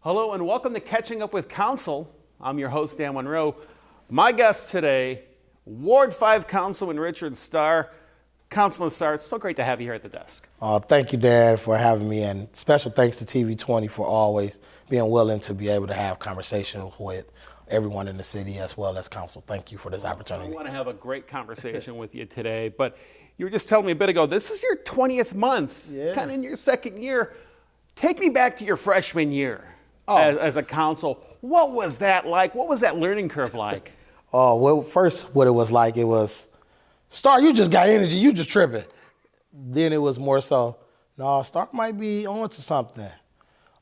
Hello and welcome to Catching Up with Council. I'm your host, Dan Monroe. My guest today, Ward 5 Councilman Richard Starr. Councilman Starr, it's so great to have you here at the desk. Thank you, Dan, for having me, and special thanks to TV20 for always being willing to be able to have conversations with everyone in the city as well as council. Thank you for this opportunity. I want to have a great conversation with you today, but you were just telling me a bit ago, this is your 20th month, kind of in your second year. Take me back to your freshman year as a council. What was that like? What was that learning curve like? Well, first, what it was like, it was, Starr, you just got energy, you just tripping. Then it was more so, no, Starr might be on to something.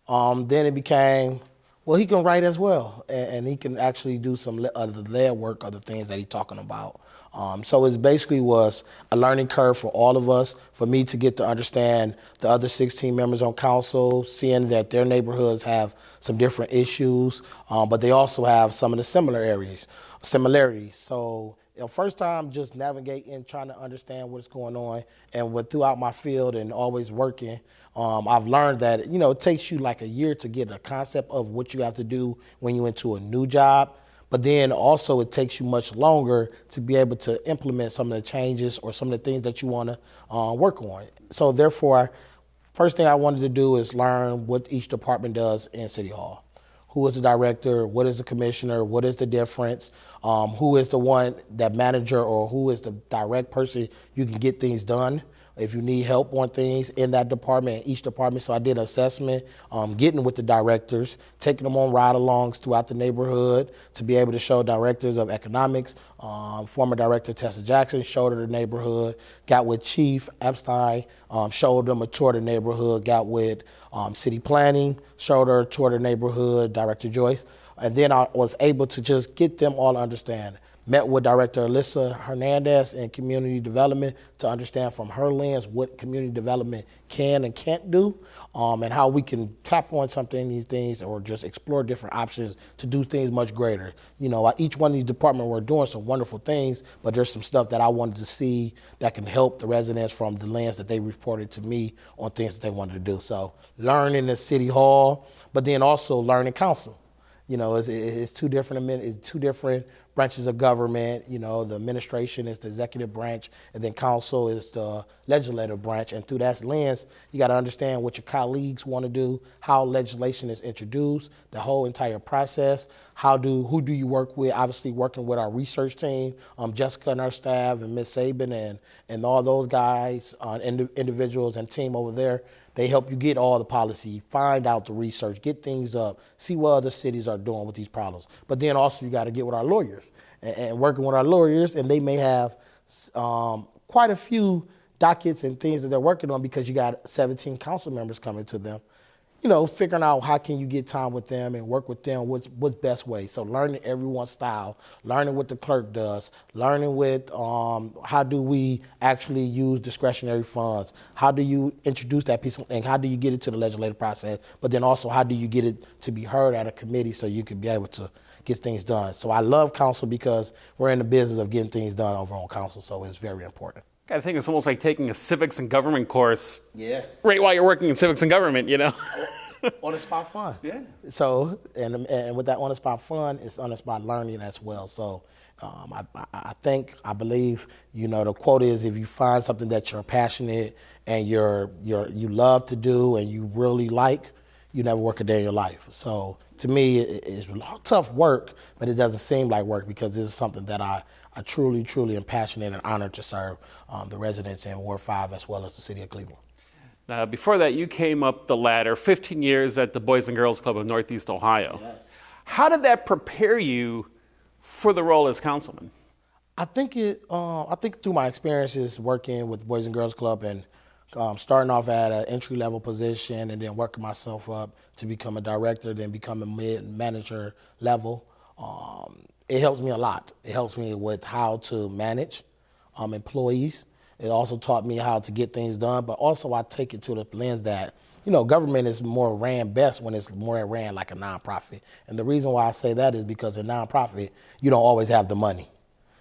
Then it became, well, he can write as well, and he can actually do some of the lead work of the things that he's talking about. So it basically was a learning curve for all of us, for me to get to understand the other 16 members on council, seeing that their neighborhoods have some different issues, but they also have some of the similarities. So, first time just navigating, trying to understand what's going on, and throughout my field and always working, I've learned that, it takes you like a year to get a concept of what you have to do when you're into a new job. But then also it takes you much longer to be able to implement some of the changes or some of the things that you want to work on. So therefore, first thing I wanted to do is learn what each department does in City Hall. Who is the director? What is the commissioner? What is the difference? Who is the one, that manager, or who is the direct person you can get things done if you need help on things in that department, each department. So I did an assessment, getting with the directors, taking them on ride-alongs throughout the neighborhood to be able to show directors of economics. Former director Tessa Jackson showed her the neighborhood, got with Chief Epstein, showed them a tour of the neighborhood, got with city planning, showed her a tour of the neighborhood, Director Joyce. And then I was able to just get them all to understand. Met with Director Alyssa Hernandez in community development to understand from her lens what community development can and can't do, and how we can tap on something in these things or just explore different options to do things much greater. Each one of these departments were doing some wonderful things, but there's some stuff that I wanted to see that can help the residents from the lens that they reported to me on things that they wanted to do. So learning at City Hall, but then also learning council. It's two different branches of government. The administration is the executive branch, and then council is the legislative branch. And through that lens, you got to understand what your colleagues want to do, how legislation is introduced, the whole entire process. Who do you work with? Obviously, working with our research team, Jessica and our staff, and Miss Sabin, and all those guys, individuals and team over there. They help you get all the policy, find out the research, get things up, see what other cities are doing with these problems. But then also you got to get with our lawyers and working with our lawyers, and they may have quite a few dockets and things that they're working on because you got 17 council members coming to them. Figuring out how can you get time with them and work with them, what's best way. So learning everyone's style, learning what the clerk does, learning with how do we actually use discretionary funds, how do you introduce that piece of thing, how do you get it to the legislative process, but then also how do you get it to be heard at a committee so you can be able to get things done. So I love council because we're in the business of getting things done over on council, so it's very important. I think it's almost like taking a civics and government course. Yeah. Right while you're working in civics and government, On the spot fun. Yeah. So, and with that on the spot fun, it's on the spot learning as well. So, I believe, the quote is, if you find something that you're passionate and you love to do and you really like, you never work a day in your life. So to me, it's tough work, but it doesn't seem like work because this is something that I truly, truly am passionate and honored to serve the residents in Ward 5 as well as the city of Cleveland. Before that, you came up the ladder, 15 years at the Boys and Girls Club of Northeast Ohio. Yes. How did that prepare you for the role as councilman? I think through my experiences working with Boys and Girls Club and starting off at an entry-level position and then working myself up to become a director, then become a mid-manager level, it helps me a lot. It helps me with how to manage employees. It also taught me how to get things done, but also I take it to the lens that, government is more ran best when it's more ran like a nonprofit. And the reason why I say that is because in nonprofit, you don't always have the money.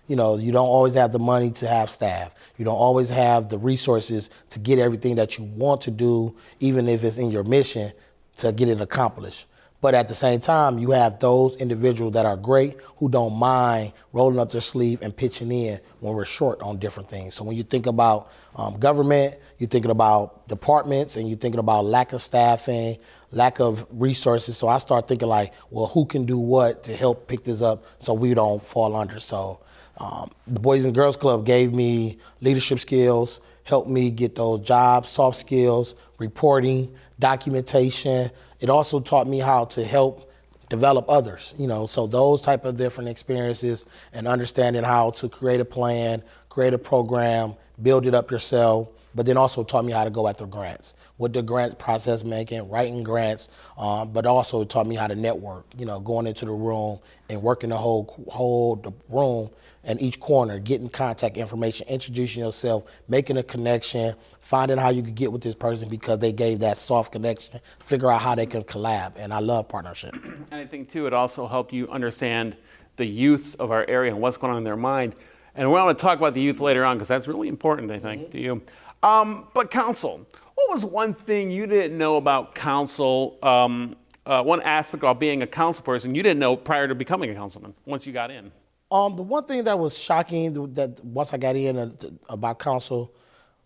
You don't always have the money to have staff. You don't always have the resources to get everything that you want to do, even if it's in your mission, to get it accomplished. But at the same time, you have those individuals that are great who don't mind rolling up their sleeve and pitching in when we're short on different things. So when you think about government, you're thinking about departments, and you're thinking about lack of staffing, lack of resources. So I start thinking like, well, who can do what to help pick this up so we don't fall under? So the Boys and Girls Club gave me leadership skills, helped me get those jobs, soft skills, reporting, documentation. It also taught me how to help develop others, so those type of different experiences and understanding how to create a plan, create a program, build it up yourself, but then also taught me how to go after grants, what the grant process making, writing grants, but also taught me how to network, going into the room and working the whole the room and each corner, getting contact information, introducing yourself, making a connection, finding how you could get with this person because they gave that soft connection, figure out how they can collab. And I love partnership. And I think, too, it also helped you understand the youth of our area and what's going on in their mind. And we're going to talk about the youth later on because that's really important, I think, to you. But council, what was one thing you didn't know about council, one aspect about being a council person you didn't know prior to becoming a councilman once you got in? The one thing that was shocking that once I got in about council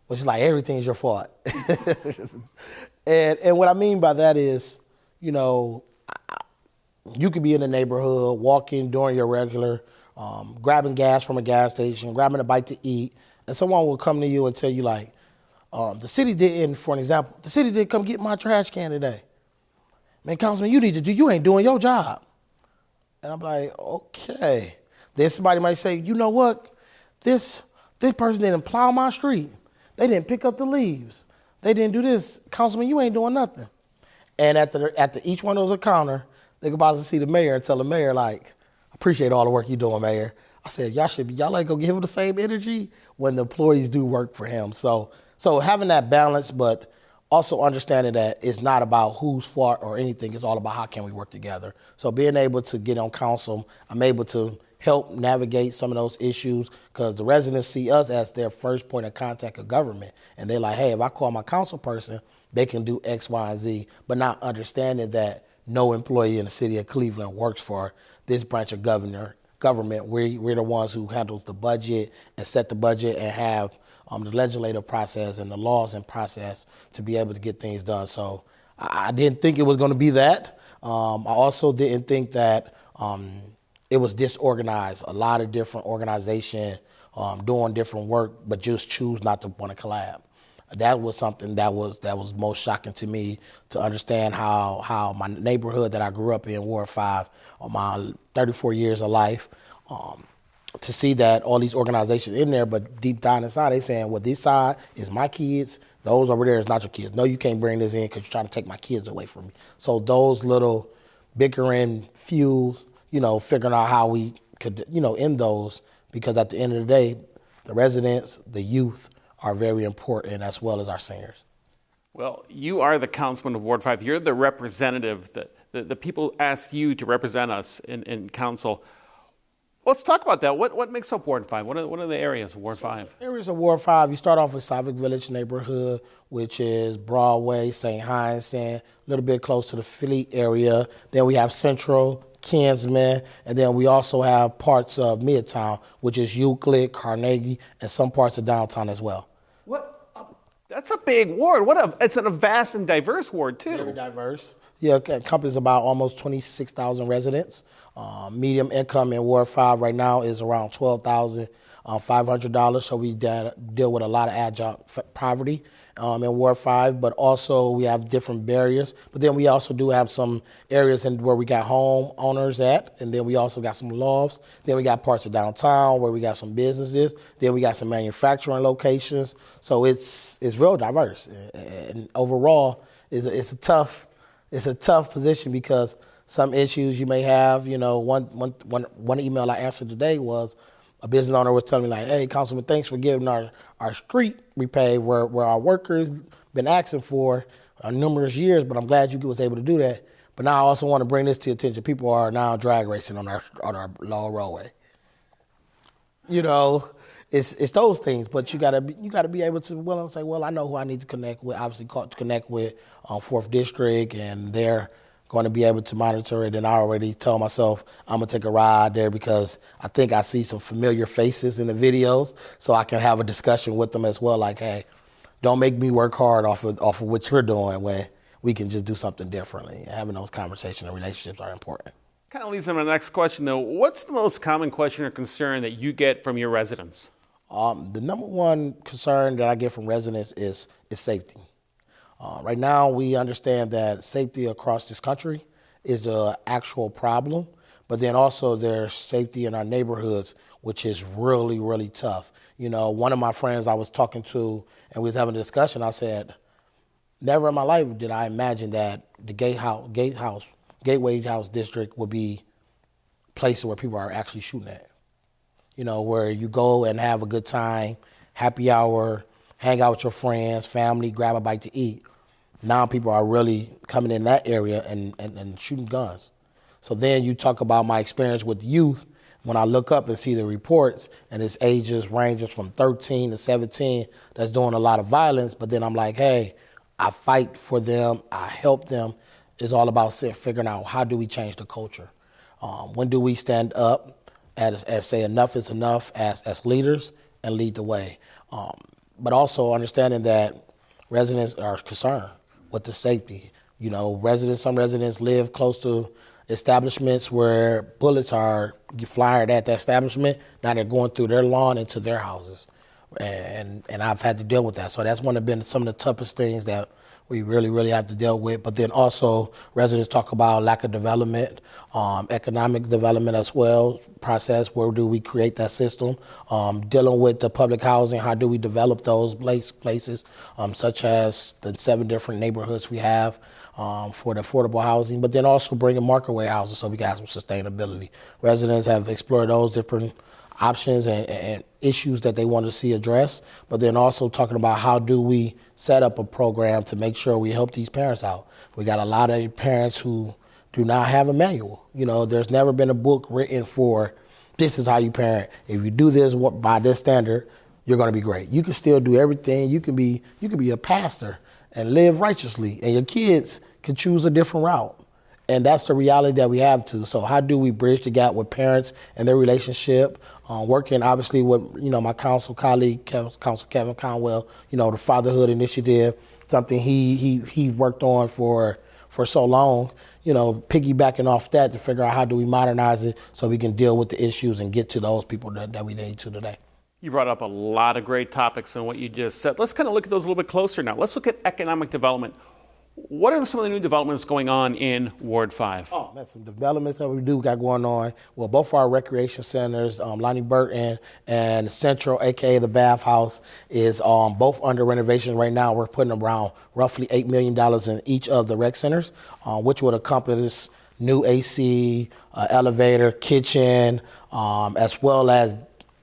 was like everything is your fault. and what I mean by that is, you could be in the neighborhood, walking, doing your regular, grabbing gas from a gas station, grabbing a bite to eat, and someone will come to you and tell you like, the city didn't, for an example, the city didn't come get my trash can today. Man, councilman, you ain't doing your job. And I'm like, okay. Then somebody might say, you know what? This person didn't plow my street. They didn't pick up the leaves. They didn't do this. Councilman, you ain't doing nothing. And after each one of those encounter, they go by to see the mayor and tell the mayor, like, appreciate all the work you're doing, mayor. I said, y'all ain't gonna give him the same energy when the employees do work for him. So having that balance, but also understanding that it's not about who's fault or anything. It's all about how can we work together. So being able to get on council, I'm able to help navigate some of those issues because the residents see us as their first point of contact of government. And they're like, hey, if I call my council person, they can do X, Y, and Z, but not understanding that no employee in the city of Cleveland works for this branch of government. We're the ones who handles the budget and set the budget and have the legislative process and the laws and process to be able to get things done. So I didn't think it was going to be that. I also didn't think that it was disorganized. A lot of different organization doing different work, but just choose not to want to collab. That was something that was most shocking to me, to understand how my neighborhood that I grew up in, Ward 5, on my 34 years of life, to see that all these organizations in there, but deep down inside they saying, well, this side is my kids, those over there is not your kids. No, you can't bring this in because you're trying to take my kids away from me. So those little bickering fuels, figuring out how we could, end those, because at the end of the day, the residents, the youth are very important, as well as our seniors. Well, you are the councilman of Ward 5. You're the representative. The people ask you to represent us in council. Let's talk about that. What makes up Ward 5? What are the areas of Ward 5? Areas of Ward 5, you start off with Savick Village neighborhood, which is Broadway, St. Hyacinth, a little bit close to the Philly area. Then we have Central, Kinsman, and then we also have parts of Midtown, which is Euclid, Carnegie, and some parts of downtown as well. That's a big ward. It's a vast and diverse ward, too. Very diverse. Yeah, it encompasses about almost 26,000 residents. Medium income in Ward 5 right now is around $12,500. So we deal with a lot of adjunct poverty in Ward 5, but also we have different barriers. But then we also do have some areas where we got home owners at, and then we also got some lofts. Then we got parts of downtown where we got some businesses. Then we got some manufacturing locations. So it's real diverse. And overall, it's a tough position because some issues you may have. One email I answered today was a business owner was telling me like, hey, Councilman, thanks for giving our street repave where our workers been asking for numerous years, but I'm glad you was able to do that. But now I also want to bring this to your attention. People are now drag racing on our long roadway. It's those things, but you gotta be able to say, well, I know who I need to connect with. Obviously, to connect with 4th District and their going to be able to monitor it. And I already told myself I'm going to take a ride there because I think I see some familiar faces in the videos, so I can have a discussion with them as well. Like, hey, don't make me work hard off of what you're doing when we can just do something differently. Having those conversations and relationships are important. Kind of leads into my next question, though. What's the most common question or concern that you get from your residents? The number one concern that I get from residents is safety. Right now, we understand that safety across this country is an actual problem, but then also there's safety in our neighborhoods, which is really, really tough. You know, one of my friends I was talking to, and we was having a discussion, I said, never in my life did I imagine that the Gateway House District would be places where people are actually shooting at. You know, where you go and have a good time, happy hour, hang out with your friends, family, grab a bite to eat. Now people are really coming in that area and shooting guns. So then you talk about my experience with youth. When I look up and see the reports, and it's ages ranges from 13 to 17 that's doing a lot of violence, but then I'm like, hey, I fight for them, I help them. It's all about figuring out how do we change the culture. When do we stand up as say enough is enough as leaders and lead the way. But also understanding that residents are concerned with the safety. You know, some residents live close to establishments where bullets are fired at the establishment. Now they're going through their lawn into their houses. And I've had to deal with that. So that's been some of the toughest things that we really, really have to deal with. But then also residents talk about lack of development, economic development as well, process, where do we create that system, dealing with the public housing, how do we develop those places, such as the 7 different neighborhoods we have for the affordable housing, but then also bringing market-rate houses so we can have some sustainability. Residents have explored those different options and issues that they want to see addressed, but then also talking about how do we set up a program to make sure we help these parents out. We got a lot of parents who do not have a manual. You know, there's never been a book written for this is how you parent. If you do this by this standard, you're going to be great. You can still do everything. You can be a pastor and live righteously, and your kids can choose a different route. And that's the reality that we have to. So how do we bridge the gap with parents and their relationship? Working obviously with, you know, my council colleague, Council Kevin Conwell, you know, the Fatherhood Initiative, something he worked on for so long, you know, piggybacking off that to figure out how do we modernize it so we can deal with the issues and get to those people that we need to today. You brought up a lot of great topics in what you just said. Let's kind of look at those a little bit closer now. Let's look at economic development. What are some of the new developments going on in Ward 5? Oh, man, some developments that we got going on. Well, both our recreation centers, Lonnie Burton and Central, a.k.a. the Bath House, is both under renovation right now. We're putting around roughly $8 million in each of the rec centers, which would encompass new AC, elevator, kitchen, as well as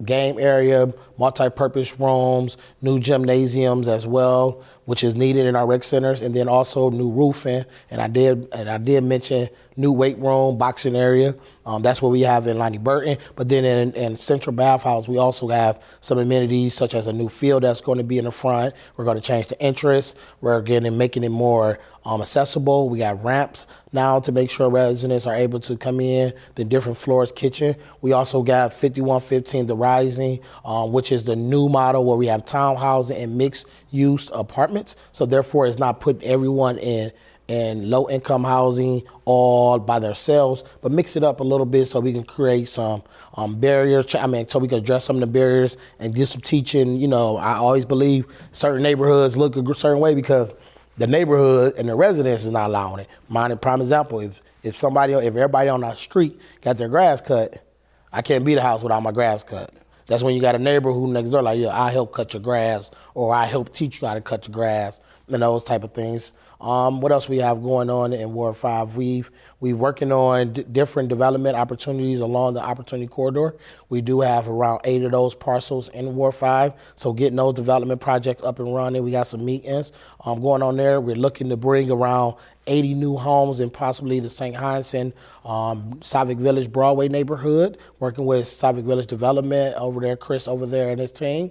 game area, multi-purpose rooms, new gymnasiums as well, which is needed in our rec centers, and then also new roofing. And I did mention new weight room, boxing area. That's what we have in Lonnie Burton. But then in Central Bath House, we also have some amenities such as a new field that's going to be in the front. We're going to change the entrance. We're making it more accessible. We got ramps now to make sure residents are able to come in, the different floors, kitchen. We also got 5115 The Rising, which is the new model where we have townhousing and mixed-use apartments. So therefore, it's not putting everyone in low-income housing all by themselves, but mix it up a little bit so we can create some barriers. So we can address some of the barriers and do some teaching. You know, I always believe certain neighborhoods look a certain way because the neighborhood and the residents is not allowing it. Prime example, if everybody on the street got their grass cut, I can't be the house without my grass cut. That's when you got a neighbor who next door like, yeah, I help cut your grass, or I help teach you how to cut your grass, and those type of things. What else we have going on in Ward 5? We're working on different development opportunities along the Opportunity Corridor. We do have around 8 of those parcels in Ward 5. So getting those development projects up and running. We got some meetings going on there. We're looking to bring around 80 new homes in possibly the St. Hyacinth, Savick Village Broadway neighborhood, working with Savick Village Development over there, Chris over there and his team.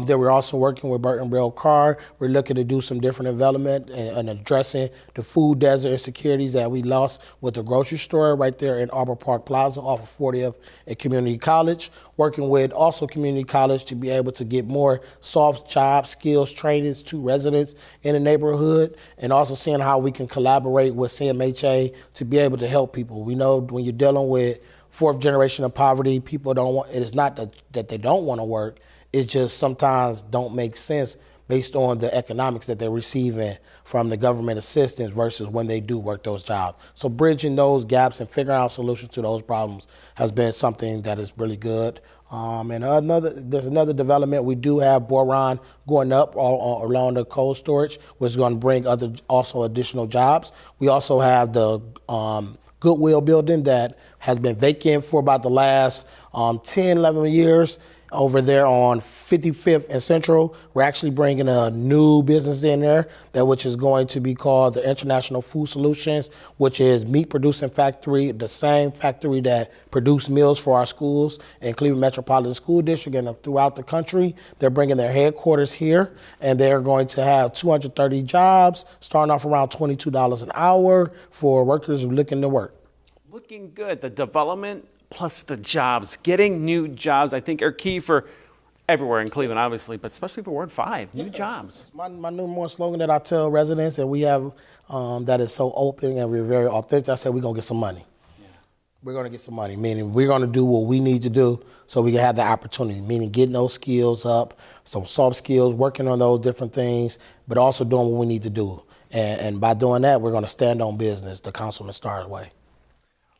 Then we're also working with Burton Rail Car. We're looking to do some different different development and addressing the food desert insecurities that we lost with the grocery store right there in Arbor Park Plaza off of 40th and Community College, working with also Community College to be able to get more soft job skills trainings to residents in the neighborhood, and also seeing how we can collaborate with CMHA to be able to help people. We know when you're dealing with fourth generation of poverty, people don't want, it is not that they don't want to work, it just sometimes don't make sense based on the economics that they're receiving from the government assistance versus when they do work those jobs. So bridging those gaps and figuring out solutions to those problems has been something that is really good. There's another development. We do have boron going up along the cold storage, which is going to bring also additional jobs. We also have the Goodwill building that has been vacant for about the last 10, 11 years. Over there on 55th and Central, we're actually bringing a new business in there, which is going to be called the International Food Solutions, which is meat producing factory, the same factory that produce meals for our schools in Cleveland Metropolitan School District and throughout the country. They're bringing their headquarters here, and they're going to have 230 jobs, starting off around $22 an hour for workers looking to work. Looking good. The development plus the jobs, getting new jobs, I think are key for everywhere in Cleveland, obviously, but especially for Ward 5, new jobs. My new more slogan that I tell residents, and we have that is so open and we're very authentic. I said we're going to get some money. Yeah. We're going to get some money, meaning we're going to do what we need to do so we can have the opportunity, meaning getting those skills up, some soft skills, working on those different things, but also doing what we need to do. And by doing that, we're going to stand on business the Councilman Starr's way.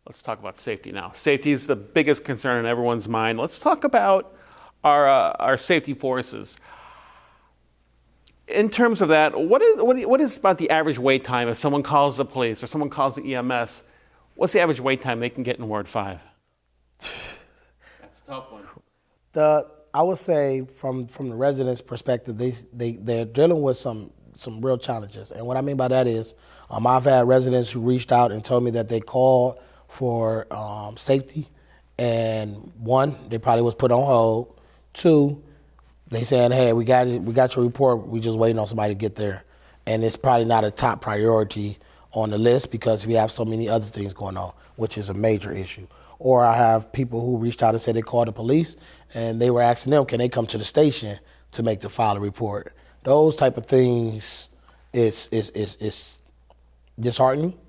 Let's talk about safety now. Safety is the biggest concern in everyone's mind. Let's talk about our safety forces. In terms of that, what is about the average wait time if someone calls the police or someone calls the EMS? What's the average wait time they can get in Ward 5? That's a tough one. I would say from the residents' perspective, they're dealing with some real challenges. And what I mean by that is I've had residents who reached out and told me that they called for safety, and one, they probably was put on hold. Two, they saying, hey, we got your report, we just waiting on somebody to get there. And it's probably not a top priority on the list because we have so many other things going on, which is a major issue. Or I have people who reached out and said they called the police and they were asking them, can they come to the station to make the file a report? Those type of things is disheartening.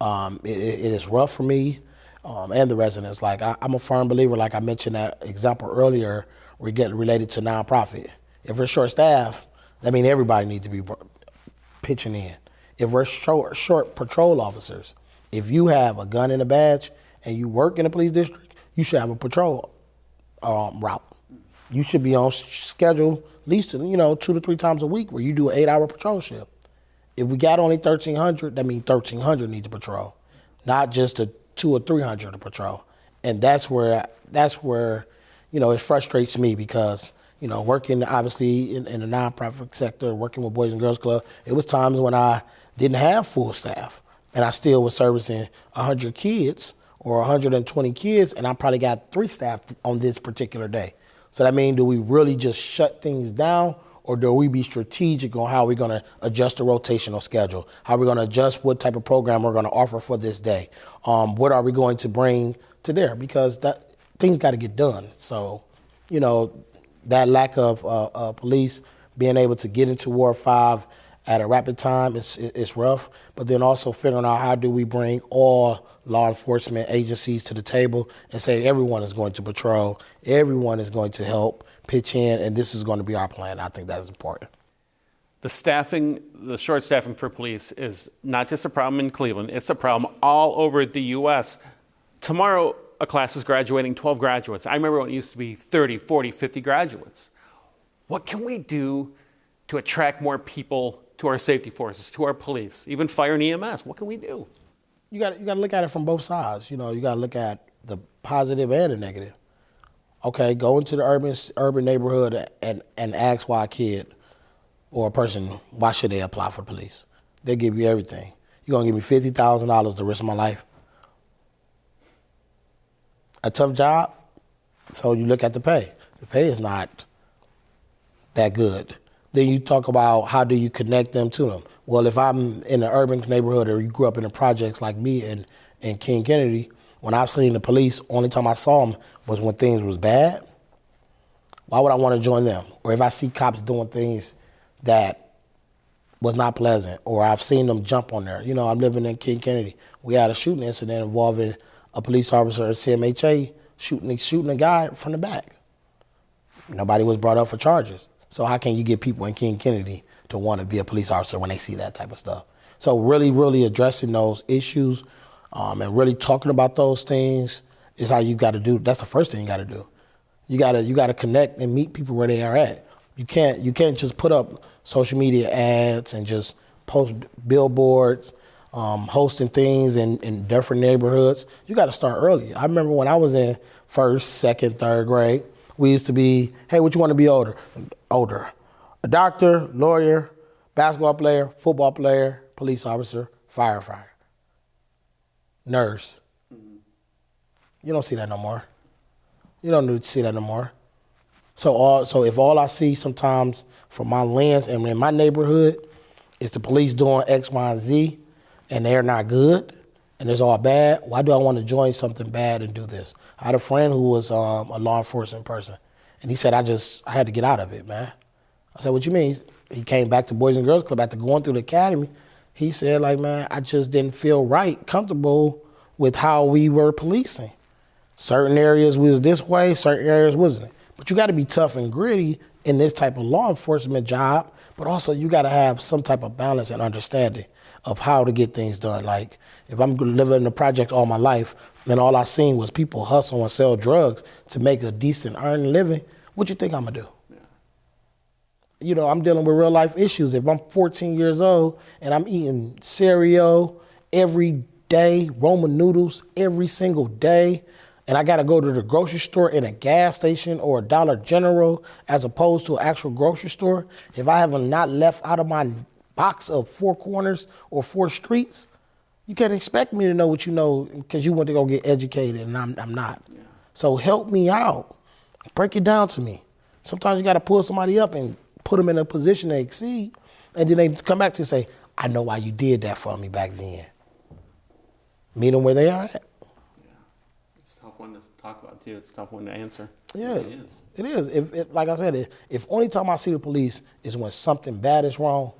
It is rough for me and the residents. Like I'm a firm believer, like I mentioned that example earlier, we're getting related to nonprofit. If we're short staff, that means everybody needs to be pitching in. If we're short patrol officers, if you have a gun and a badge and you work in a police district, you should have a patrol route. You should be on schedule at least 2 to 3 times a week where you do an 8-hour patrol shift. If we got only 1,300, that means 1,300 need to patrol, not just a 200 or 300 to patrol. And that's where it frustrates me because working obviously in the nonprofit sector, working with Boys and Girls Club, it was times when I didn't have full staff and I still was servicing 100 kids or 120 kids, and I probably got 3 staff on this particular day. So that means, do we really just shut things down? Or do we be strategic on how we're going to adjust the rotational schedule? How we're going to adjust what type of program we're going to offer for this day? What are we going to bring to there? Because things got to get done. So, that lack of police being able to get into Ward 5 at a rapid time is rough. But then also figuring out how do we bring all law enforcement agencies to the table and say everyone is going to patrol, everyone is going to help pitch in, and this is going to be our plan. I think that is important. The short staffing for police is not just a problem in Cleveland, it's a problem all over the U.S. Tomorrow, a class is graduating 12 graduates. I remember when it used to be 30, 40, 50 graduates. What can we do to attract more people to our safety forces, to our police, even fire and EMS? What can we do? You got to look at it from both sides. You got to look at the positive and the negative. Okay, go into the urban neighborhood and ask why a kid or a person, why should they apply for the police? They give you everything. You're going to give me $50,000 the rest of my life? A tough job? So you look at the pay. The pay is not that good. Then you talk about how do you connect them to them. Well, if I'm in an urban neighborhood or you grew up in the projects like me and King Kennedy, when I've seen the police, only time I saw them was when things was bad. Why would I want to join them? Or if I see cops doing things that was not pleasant, or I've seen them jump on there. You know, I'm living in King Kennedy. We had a shooting incident involving a police officer at CMHA shooting a guy from the back. Nobody was brought up for charges. So how can you get people in King Kennedy to want to be a police officer when they see that type of stuff? So really, really addressing those issues and really talking about those things is how you got to do. That's the first thing you got to do. You got to connect and meet people where they are at. You can't just put up social media ads and just post billboards, hosting things in different neighborhoods. You got to start early. I remember when I was in first, second, third grade, we used to be, hey, what you want to be older? A doctor, lawyer, basketball player, football player, police officer, firefighter, nurse. Mm-hmm. You don't see that no more. You don't need to see that no more. So if all I see sometimes from my lens and in my neighborhood is the police doing X, Y, and Z, and they're not good, and it's all bad, why do I want to join something bad and do this? I had a friend who was a law enforcement person, and he said, I had to get out of it, man. I said, what you mean? He came back to Boys and Girls Club after going through the academy. He said, like, man, I just didn't feel comfortable with how we were policing. Certain areas was this way, certain areas wasn't. But you got to be tough and gritty in this type of law enforcement job, but also you got to have some type of balance and understanding of how to get things done. Like if I'm living in a project all my life and all I seen was people hustle and sell drugs to make a decent earned living, what you think I'm gonna do? Yeah. You know, I'm dealing with real life issues. If I'm 14 years old and I'm eating cereal every day, Roman noodles every single day, and I got to go to the grocery store in a gas station or a Dollar General as opposed to an actual grocery store, if I have not left out of my box of 4 corners or 4 streets, you can't expect me to know what you know because you want to go get educated and I'm not. Yeah. So help me out. Break it down to me. Sometimes you got to pull somebody up and put them in a position to exceed, and then they come back to say, I know why you did that for me back then. Meet them where they are at. One to talk about too. It's a tough one to answer. Yeah, it is. If like I said, if only time I see the police is when something bad is wrong,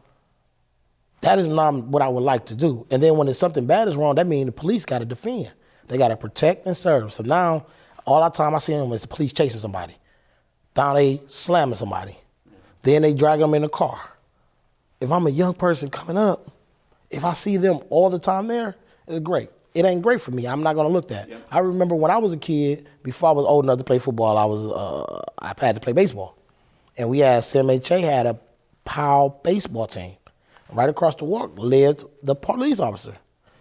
that is not what I would like to do. And then when it's something bad is wrong, that means the police got to defend. They got to protect and serve. So now, all the time I see them is the police chasing somebody. Down they slamming somebody. Yeah. Then they drag them in the car. If I'm a young person coming up, if I see them all the time there, it's great. It ain't great for me. I'm not gonna look that. Yep. I remember when I was a kid, before I was old enough to play football, I had to play baseball, and we had CMHA had a POW baseball team. Right across the walk lived the police officer,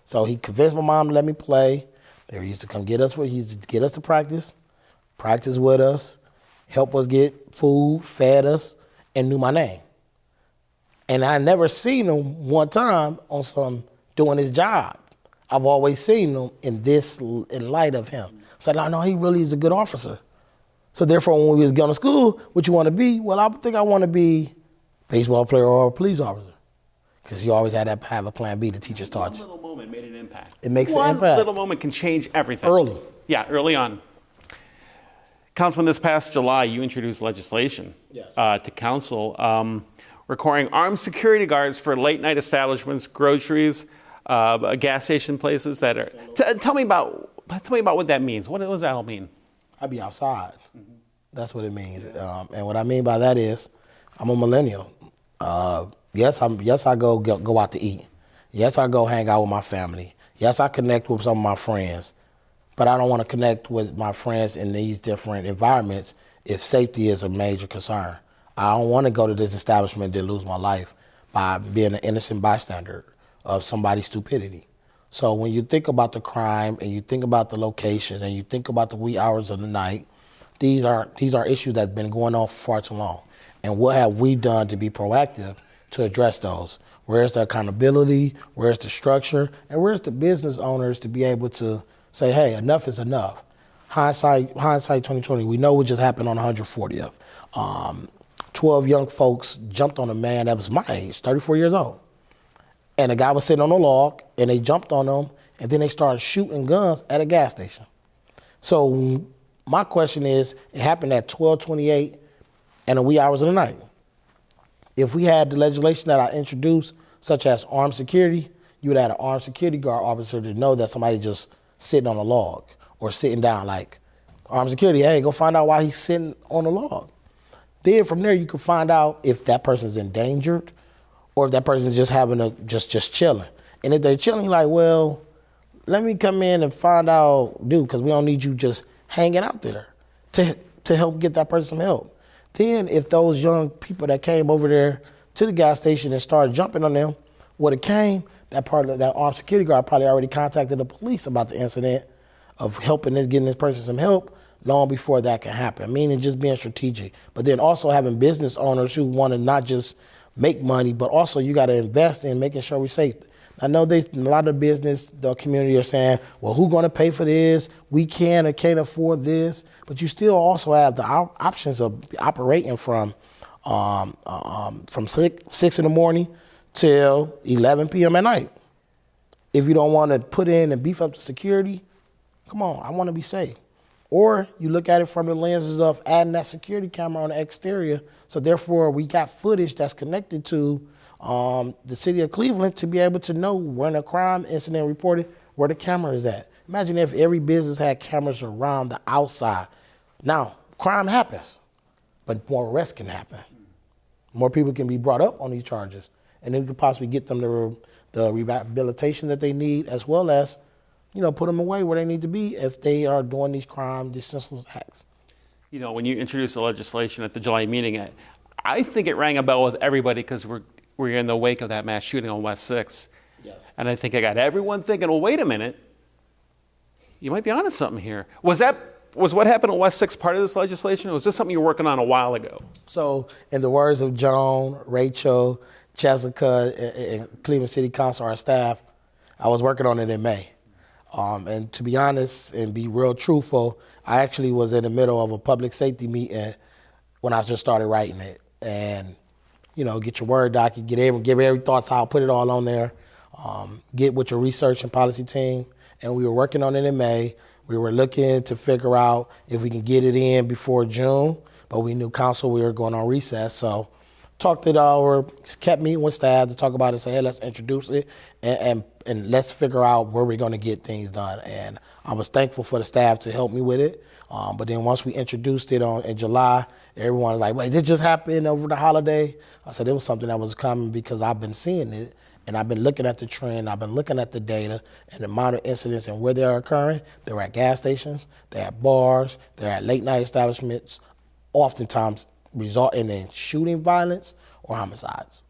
so he convinced my mom to let me play. They used to come get us to practice with us, help us get food, fed us, and knew my name. And I never seen him one time on some doing his job. I've always seen him in light of him. So I know he really is a good officer. So therefore, when we was going to school, what you want to be? Well, I think I want to be a baseball player or a police officer. Because you always had to have a plan B, the teachers taught you. One little moment made an impact. It makes an impact. One little moment can change everything. Early. Yeah, early on. Councilman, this past July, you introduced legislation to council requiring armed security guards for late night establishments, groceries, gas station places that are. Tell me about what that means. What does that all mean? I be outside. Mm-hmm. That's what it means. And what I mean by that is, I'm a millennial. Yes, I go out to eat. Yes, I go hang out with my family. Yes, I connect with some of my friends. But I don't want to connect with my friends in these different environments if safety is a major concern. I don't want to go to this establishment and lose my life by being an innocent bystander of somebody's stupidity. So when you think about the crime and you think about the locations and you think about the wee hours of the night, these are issues that have been going on for far too long. And what have we done to be proactive to address those? Where's the accountability? Where's the structure? And where's the business owners to be able to say, hey, enough is enough? Hindsight 2020, we know what just happened on 140th. 12 young folks jumped on a man that was my age, 34 years old. And the guy was sitting on a log, and they jumped on him, and then they started shooting guns at a gas station. So my question is, it happened at 12:28 in the wee hours of the night. If we had the legislation that I introduced, such as armed security, you would have an armed security guard officer to know that somebody just sitting on a log or sitting down. Like, armed security, hey, go find out why he's sitting on a log. Then from there, you can find out if that person's endangered or if that person's just having a, just chilling. And if they're chilling, like, well, let me come in and find out, dude, because we don't need you just hanging out there to help get that person some help. Then if those young people that came over there to the gas station and started jumping on them, what it came, that armed security guard probably already contacted the police about the incident of getting this person some help long before that can happen. Meaning just being strategic. But then also having business owners who want to not just make money, but also you got to invest in making sure we're safe. I know a lot of the community are saying, well, who's going to pay for this? We can or can't afford this. But you still also have the options of operating from 6 in the morning till 11 p.m. at night. If you don't want to put in and beef up the security, come on, I want to be safe. Or you look at it from the lenses of adding that security camera on the exterior. So therefore, we got footage that's connected to the city of Cleveland to be able to know when a crime incident reported, where the camera is at. Imagine if every business had cameras around the outside. Now, crime happens, but more arrests can happen. More people can be brought up on these charges, and then we could possibly get them the rehabilitation that they need, as well as, put them away where they need to be if they are doing these crimes, these senseless acts. When you introduced the legislation at the July meeting, I think it rang a bell with everybody because we're in the wake of that mass shooting on West 6th. Yes. And I think I got everyone thinking, well, wait a minute, you might be onto something here. Was what happened on West 6th part of this legislation, or was this something you were working on a while ago? So, in the words of Joan, Rachel, Jessica, and Cleveland City Council, our staff, I was working on it in May. And to be honest and be real truthful, I actually was in the middle of a public safety meeting when I just started writing it. And, get your Word doc, give every thoughts out, put it all on there, get with your research and policy team. And we were working on it in May. We were looking to figure out if we can get it in before June, but we knew council, we were going on recess. So talked it over, kept meeting with staff to talk about it, say, hey, let's introduce it and let's figure out where we're going to get things done. And I was thankful for the staff to help me with it. But then once we introduced it in July, everyone was like, wait, did it just happen over the holiday? I said, it was something that was coming because I've been seeing it. And I've been looking at the trend, I've been looking at the data and the amount of incidents and where they're occurring. They're at gas stations, they're at bars, they're at late night establishments, oftentimes resulting in shooting violence or homicides.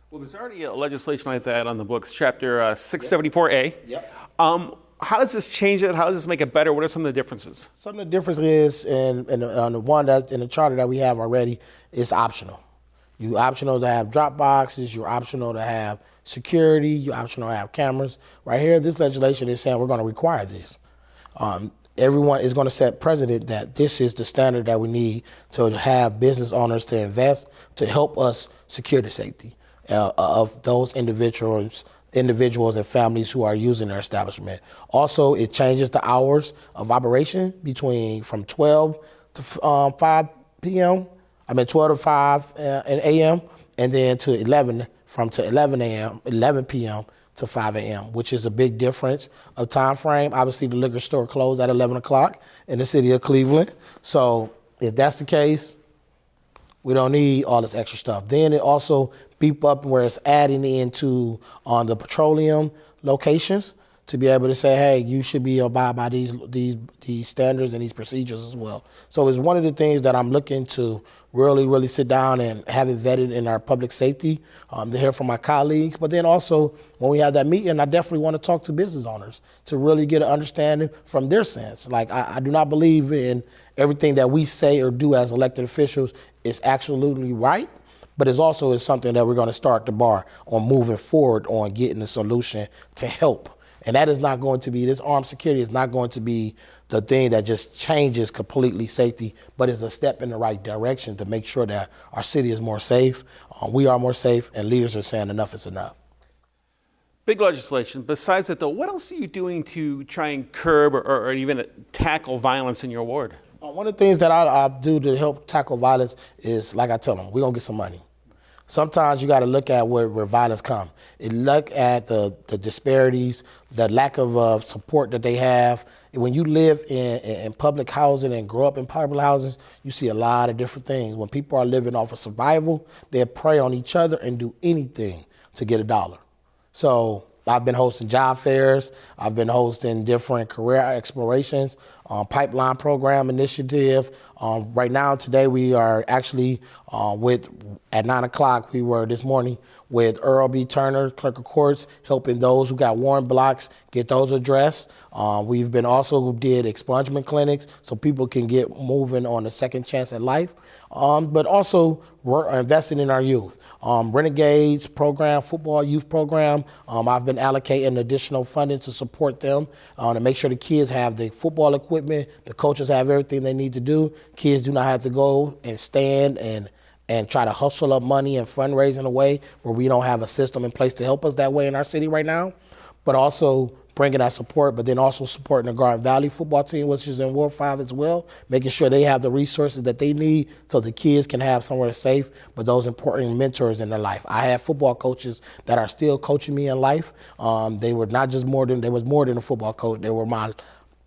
Well, there's already a legislation like that on the books, Chapter 674A. Yep. How does this change it? How does this make it better? What are some of the differences? Some of the differences on the one that in the charter that we have already is optional. You're optional to have drop boxes, you're optional to have security, you're optional to have cameras. Right here, this legislation is saying we're going to require this. Everyone is going to set precedent that this is the standard that we need to have business owners to invest to help us secure the safety of those individuals and families who are using their establishment. Also, it changes the hours of operation from 12 to 5 p.m. 12 to 5 a.m. and then to 11 p.m. to 5 a.m., which is a big difference of time frame. Obviously, the liquor store closed at 11 o'clock in the city of Cleveland. So if that's the case, we don't need all this extra stuff. Then it also beep up where it's adding into on the petroleum locations to be able to say, hey, you should be abide by these standards and these procedures as well. So it's one of the things that I'm looking to really sit down and have it vetted in our public safety to hear from my colleagues. But then also when we have that meeting, I definitely want to talk to business owners to really get an understanding from their sense. Like I do not believe in everything that we say or do as elected officials is absolutely right. But it's also something that we're going to start the bar on moving forward on getting a solution to help And that is not going to be, this armed security is not going to be the thing that just changes completely safety, but is a step in the right direction to make sure that our city is more safe, we are more safe, and leaders are saying enough is enough. Big legislation. Besides that, though, what else are you doing to try and curb or even tackle violence in your ward? One of the things that I do to help tackle violence is, like I tell them, we're going to get some money. Sometimes you got to look at where violence comes. Look at the disparities, the lack of support that they have. When you live in public housing and grow up in public houses, you see a lot of different things. When people are living off of survival, they prey on each other and do anything to get a dollar. So I've been hosting job fairs. I've been hosting different career explorations, pipeline program initiative. Right now, today, we are actually at 9 o'clock, we were this morning with Earl B. Turner, Clerk of Courts, helping those who got warrant blocks get those addressed. We've been also did expungement clinics so people can get moving on a second chance at life. But also we're investing in our youth. Renegades program, football youth program. I've been allocating additional funding to support them to make sure the kids have the football equipment, the coaches have everything they need to do. Kids do not have to go and stand and try to hustle up money and fundraise in a way where we don't have a system in place to help us that way in our city right now. But also bringing that support, but then also supporting the Garden Valley football team, which is in Ward 5 as well, making sure they have the resources that they need so the kids can have somewhere safe, but those important mentors in their life. I have football coaches that are still coaching me in life. They were not just more than a football coach. They were my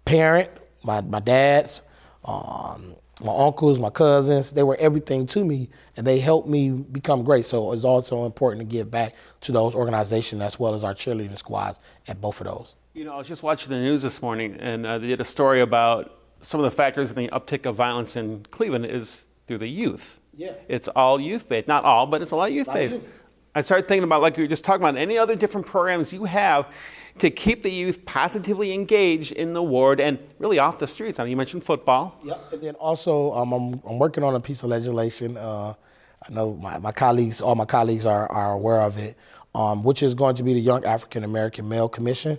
parent, my dads, my uncles, my cousins. They were everything to me, and they helped me become great. So it's also important to give back to those organizations as well as our cheerleading squads at both of those. You know, I was just watching the news this morning, and they did a story about some of the factors in the uptick of violence in Cleveland is through the youth. Yeah. It's all youth-based. Not all, but it's a lot youth-based. I started thinking about, like you were just talking about, any other different programs you have to keep the youth positively engaged in the ward and really off the streets. I know you mentioned football. Yep. And then also, I'm working on a piece of legislation. I know my colleagues, all my colleagues are aware of it, which is going to be the Young African American Male Commission.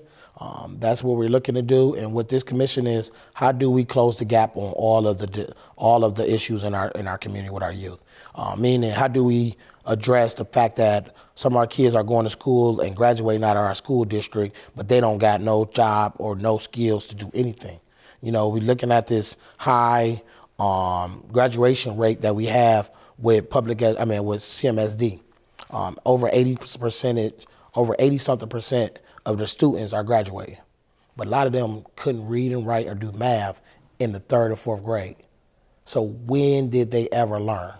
That's what we're looking to do. And what this commission is, how do we close the gap on all of the issues in our community with our youth? Meaning, how do we address the fact that some of our kids are going to school and graduating out of our school district, but they don't got no job or no skills to do anything. You know, we're looking at this high graduation rate that we have with with CMSD. Over 80-something% of the students are graduating. But a lot of them couldn't read and write or do math in the 3rd or 4th grade. So when did they ever learn?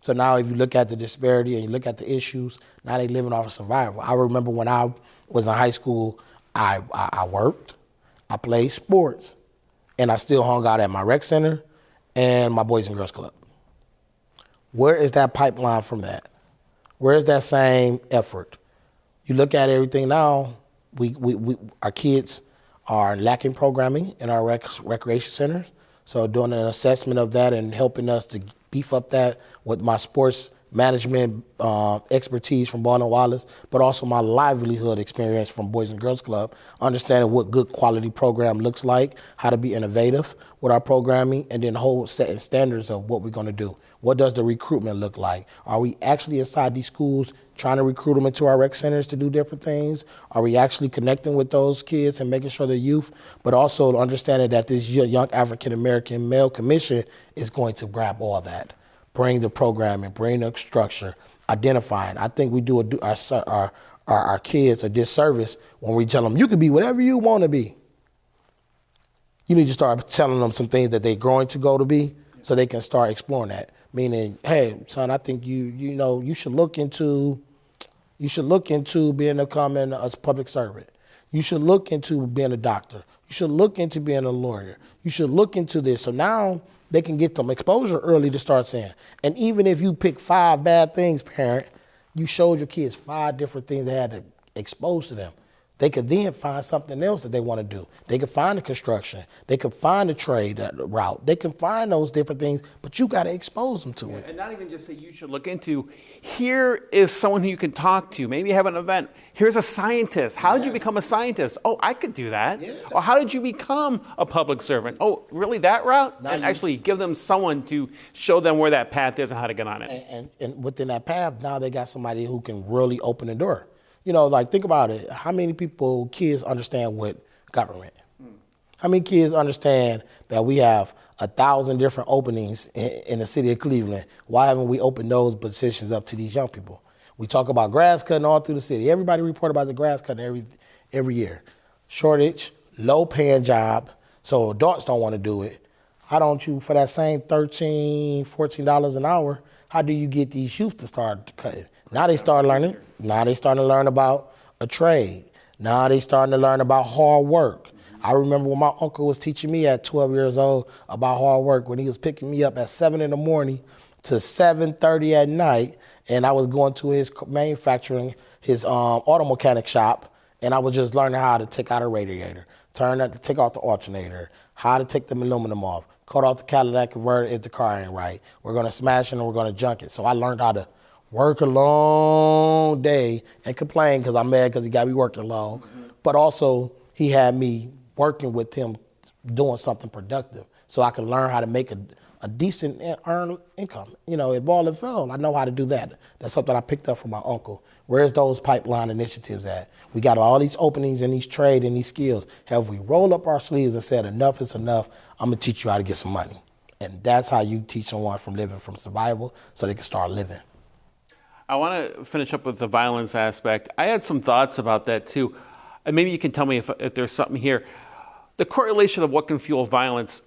So now if you look at the disparity and you look at the issues, now they living off of survival. I remember when I was in high school, I worked, I played sports, and I still hung out at my rec center and my Boys and Girls Club. Where is that pipeline from that? Where is that same effort? You look at everything now, our kids are lacking programming in our recreation centers. So doing an assessment of that and helping us to beef up that with my sports management expertise from Ball and Wallace, but also my livelihood experience from Boys and Girls Club, understanding what good quality program looks like, how to be innovative with our programming, and then whole setting standards of what we're going to do. What does the recruitment look like? Are we actually inside these schools trying to recruit them into our rec centers to do different things? Are we actually connecting with those kids and making sure they're youth? But also understanding that this Young African American Male Commission is going to grab all that, bring the programming, bring the structure, identifying. I think we do our kids a disservice when we tell them, you can be whatever you want to be. You need to start telling them some things that they're going to go to be so they can start exploring that. Meaning, hey, son, I think you should look into becoming a public servant. You should look into being a doctor. You should look into being a lawyer. You should look into this. So now they can get some exposure early to start saying. And even if you pick 5 bad things, parent, you showed your kids 5 different things they had to expose to them. they could then find something else that they want to do. They could find the construction. They could find the trade route. They can find those different things, but you got to expose them to it. And not even just say you should look into, here is someone who you can talk to, maybe have an event. Here's a scientist. How did you become a scientist? Oh, I could do that. Yeah. Or how did you become a public servant? Oh, really, that route? Now and actually give them someone to show them where that path is and how to get on it. And within that path, now they got somebody who can really open the door. You know, like, think about it. How many kids understand what government? How many kids understand that we have 1,000 different openings in the city of Cleveland? Why haven't we opened those positions up to these young people? We talk about grass cutting all through the city. Everybody report about the grass cutting every year. Shortage, low paying job, so adults don't want to do it. How don't you, for that same $13, $14 an hour, how do you get these youth to start cutting? Now they start learning. Now they starting to learn about a trade. Now they starting to learn about hard work. I remember when my uncle was teaching me at 12 years old about hard work, when he was picking me up at 7 in the morning to 7:30 at night, and I was going to his manufacturing, his auto mechanic shop, and I was just learning how to take out a radiator, take out the alternator, how to take the aluminum off, cut off the catalytic converter if the car ain't right. We're going to smash it and we're going to junk it. So I learned how to work a long day and complain because I'm mad because he got me working long. But also he had me working with him doing something productive so I could learn how to make a decent earned income. You know, at Ball and Fell, I know how to do that. That's something I picked up from my uncle. Where's those pipeline initiatives at? We got all these openings in these trade and these skills. Have we rolled up our sleeves and said, enough is enough, I'm gonna teach you how to get some money. And that's how you teach someone from living from survival so they can start living. I want to finish up with the violence aspect. I had some thoughts about that too. And maybe you can tell me if there's something here. The correlation of what can fuel violence.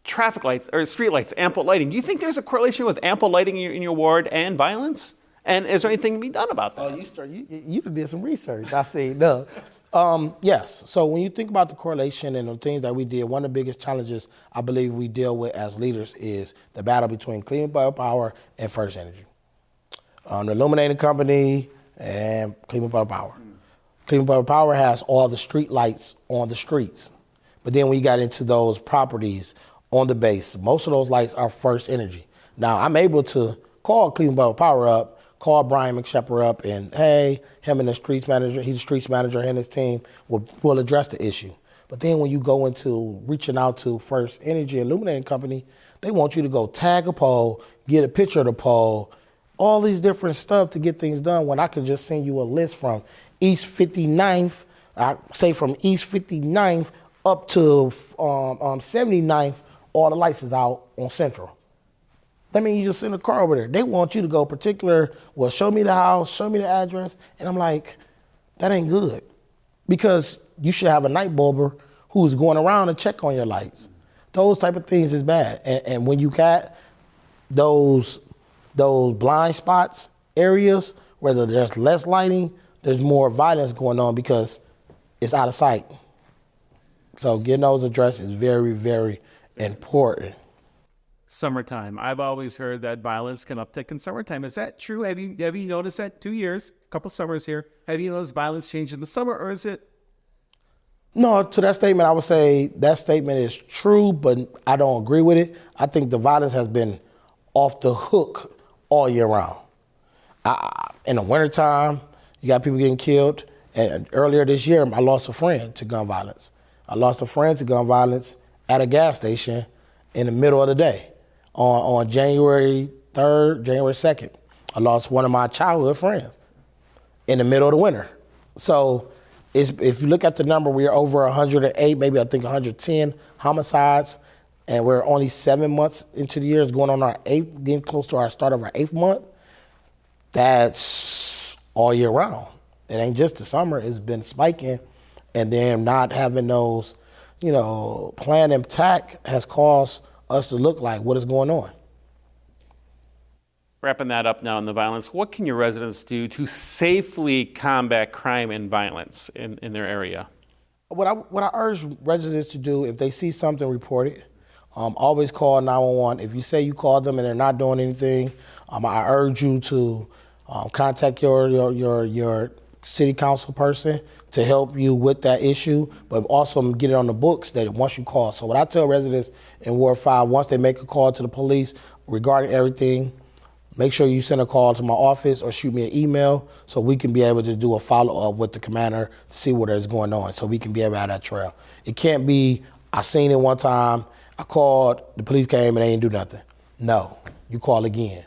Traffic lights or street lights, ample lighting. Do you think there's a correlation with ample lighting in your ward and violence? And is there anything to be done about that? Oh, you did some research. I see. No. Yes. So when you think about the correlation and the things that we did, one of the biggest challenges I believe we deal with as leaders is the battle between Cleveland Public Power and First Energy. The illuminating company and Cleveland Public Power. Cleveland Public Power has all the street lights on the streets. But then when you got into those properties on the base, most of those lights are First Energy. Now, I'm able to call Cleveland Public Power up, call Brian McShepard up, and hey, him and the streets manager, he's the streets manager and his team will address the issue. But then when you go into reaching out to First Energy Illuminating Company, they want you to go tag a pole, get a picture of the pole, all these different stuff to get things done when I can just send you a list from East 59th, I say from East 59th up to 79th, all the lights is out on Central. That means you just send a car over there. They want you to go particular, well, show me the house, show me the address. And I'm like, that ain't good. Because you should have a night bulber who's going around and check on your lights. Those type of things is bad. And when you got those blind spots areas where there's less lighting, there's more violence going on because it's out of sight. So getting those addressed is very, very important. Summertime. I've always heard that violence can uptick in summertime. Is that true? Have you noticed that? 2 years, a couple summers here. Have you noticed violence change in the summer, or is it? No, to that statement, I would say that statement is true, but I don't agree with it. I think the violence has been off the hook all year round. In the wintertime, you got people getting killed. And earlier this year, I lost a friend to gun violence. I lost a friend to gun violence at a gas station in the middle of the day. On January 3rd, January 2nd, I lost one of my childhood friends in the middle of the winter. So if you look at the number, we're over 108, maybe I think 110 homicides, and we're only 7 months into the year, it's going on our 8th, getting close to our start of our 8th month. That's all year round. It ain't just the summer, it's been spiking, and then not having those, plan and attack has caused us to look like what is going on. Wrapping that up now in the violence, what can your residents do to safely combat crime and violence in their area? What I urge residents to do, if they see something, report it. Always call 911. If you say you called them and they're not doing anything, I urge you to contact your city council person to help you with that issue, but also get it on the books that once you call. So what I tell residents in Ward 5, once they make a call to the police regarding everything, make sure you send a call to my office or shoot me an email so we can be able to do a follow-up with the commander to see what is going on so we can be able to have that trail. It can't be, I seen it one time, I called, the police came and they didn't do nothing. No, you call again.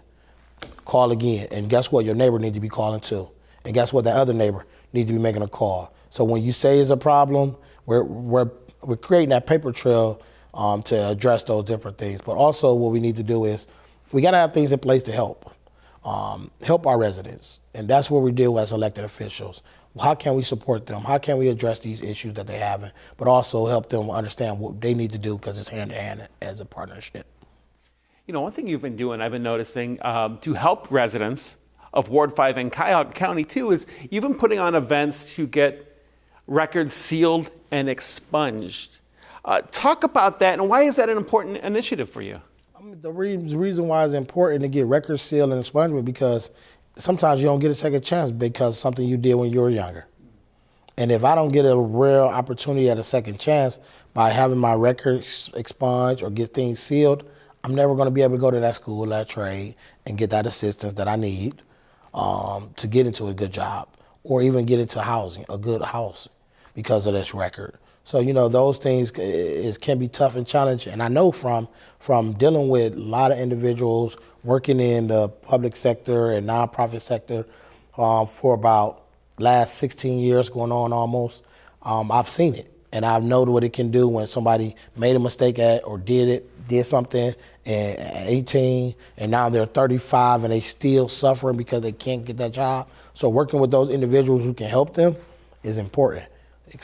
Call again. And guess what? Your neighbor needs to be calling too. And guess what? That other neighbor needs to be making a call. So when you say it's a problem, we're creating that paper trail to address those different things. But also what we need to do is we got to have things in place to help our residents. And that's what we do as elected officials. How can we support them? How can we address these issues that they have, but also help them understand what they need to do because it's hand in hand as a partnership. You know, one thing you've been doing, I've been noticing, to help residents of Ward 5 and Cuyahoga County too, is you've been putting on events to get records sealed and expunged. Talk about that, and why is that an important initiative for you? The reason why it's important to get records sealed and expunged because sometimes you don't get a second chance because of something you did when you were younger. And if I don't get a real opportunity at a second chance by having my records expunged or get things sealed, I'm never going to be able to go to that school, that trade, and get that assistance that I need to get into a good job or even get into housing, a good house because of this record. So, you know, those things can be tough and challenging. And I know from dealing with a lot of individuals working in the public sector and nonprofit sector for about last 16 years going on almost, I've seen it. And I've known what it can do when somebody made a mistake or did something at 18 and now they're 35 and they still suffering because they can't get that job. So working with those individuals who can help them is important.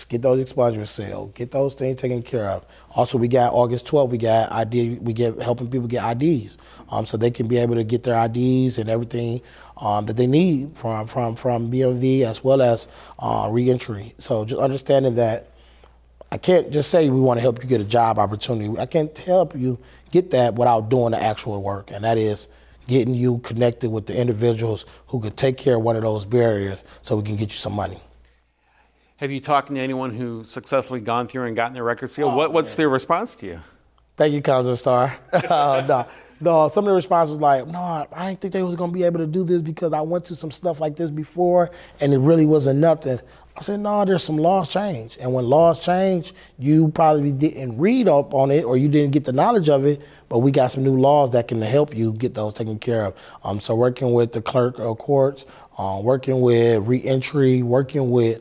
Get those expungements sealed, get those things taken care of. Also, we got August 12th, we get helping people get IDs, so they can be able to get their IDs and everything that they need from BMV as well as reentry. So just understanding that I can't just say we want to help you get a job opportunity. I can't help you get that without doing the actual work, and that is getting you connected with the individuals who could take care of one of those barriers so we can get you some money. Have you talked to anyone who's successfully gone through and gotten their record sealed? What's their response to you? Thank you, Councilman Starr. No, some of the response was like, no, I didn't think they was going to be able to do this because I went to some stuff like this before and it really wasn't nothing. I said, no, there's some laws change. And when laws change, you probably didn't read up on it or you didn't get the knowledge of it, but we got some new laws that can help you get those taken care of. So working with the clerk of courts, working with reentry, working with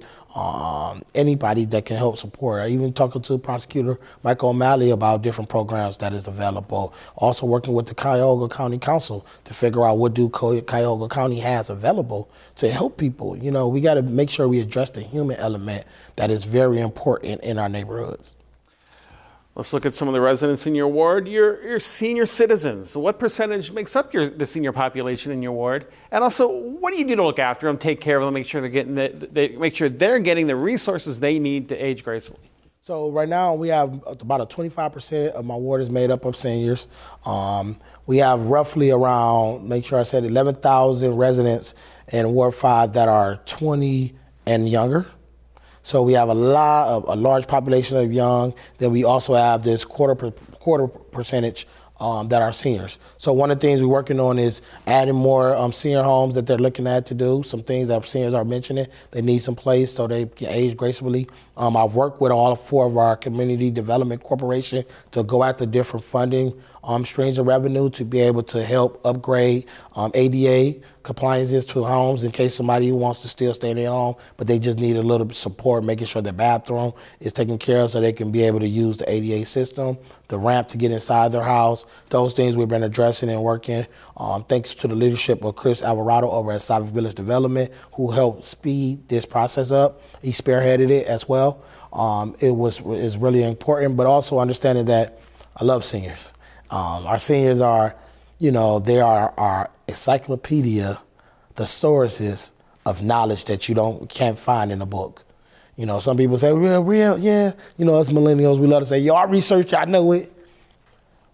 anybody that can help support. I even talking to Prosecutor Michael O'Malley about different programs that is available. Also working with the Cuyahoga County Council to figure out what do Cuyahoga County has available to help people. You know, we got to make sure we address the human element that is very important in our neighborhoods. Let's look at some of the residents in your ward. You're senior citizens. What percentage makes up the senior population in your ward? And also, what do you do to look after them, take care of them, make sure they're getting the resources they need to age gracefully? So right now we have about a 25% of my ward is made up of seniors. We have roughly around, make sure I said 11,000 residents in Ward 5 that are 20 and younger. So we have a large population of young. Then we also have this quarter percentage that are seniors. So one of the things we're working on is adding more senior homes that they're looking at to do. Some things that seniors are mentioning. They need some place so they can age gracefully. I've worked with all 4 of our community development corporation to go after different funding streams of revenue to be able to help upgrade ADA compliances to homes in case somebody wants to still stay in their home, but they just need a little bit of support, making sure their bathroom is taken care of so they can be able to use the ADA system, the ramp to get inside their house. Those things we've been addressing and working thanks to the leadership of Chris Alvarado over at South Village Development, who helped speed this process up. He spearheaded it as well. It's really important, but also understanding that I love seniors. Our seniors are, they are our encyclopedia, the sources of knowledge that can't find in a book. Some people say, real, yeah. Us millennials, we love to say, yo, I research, I know it.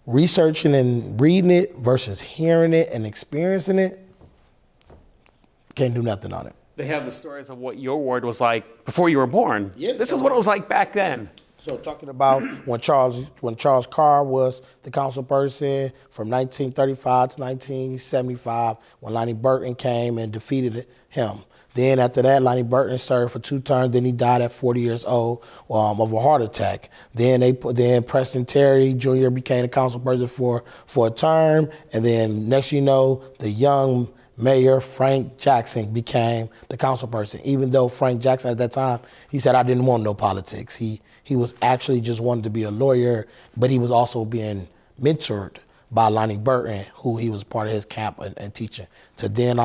Researching and reading it versus hearing it and experiencing it, can't do nothing on it. They have the stories of what your ward was like before you were born. Yes, this is what it was like back then. So talking about when Charles Carr was the council person from 1935 to 1975, when Lonnie Burton came and defeated him. Then after that, Lonnie Burton served for 2 terms. Then he died at 40 years old of a heart attack. Then Preston Terry Jr. became the council person for a term. And then next you know, the young Mayor Frank Jackson became the council person. Even though Frank Jackson at that time, he said, I didn't want no politics. He was actually just wanted to be a lawyer, but he was also being mentored by Lonnie Burton, who he was part of his camp and teaching. To then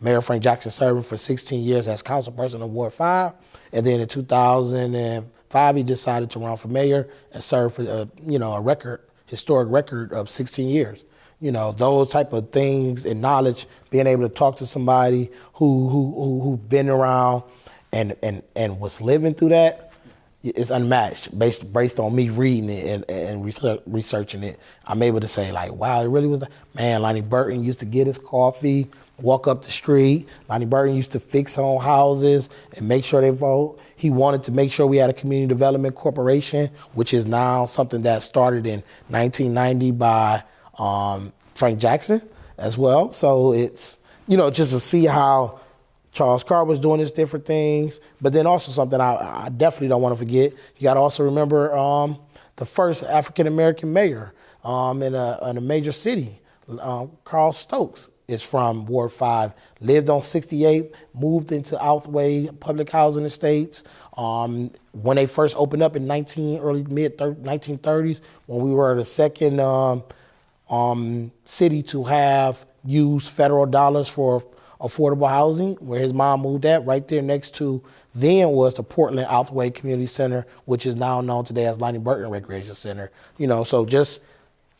Mayor Frank Jackson serving for 16 years as council person of Ward 5. And then in 2005, he decided to run for mayor and serve for, a historic record of 16 years. Those type of things and knowledge, being able to talk to somebody who been around and was living through that, it's unmatched based on me reading it and researching it. I'm able to say like, wow, it really was. Man, Lonnie Burton used to get his coffee, walk up the street. Lonnie Burton used to fix on houses and make sure they vote. He wanted to make sure we had a community development corporation, which is now something that started in 1990 by Frank Jackson as well. So it's, just to see how Charles Carr was doing his different things, but then also something I definitely don't want to forget. You got to also remember the first African-American mayor in a major city, Carl Stokes, is from Ward 5, lived on 68, moved into Outhwaite Public Housing Estates. When they first opened up in early mid 1930s, when we were the second city to have used federal dollars for affordable housing, where his mom moved at, right there next to then was the Portland Outhwaite Community Center, which is now known today as Lonnie Burton Recreation Center. So just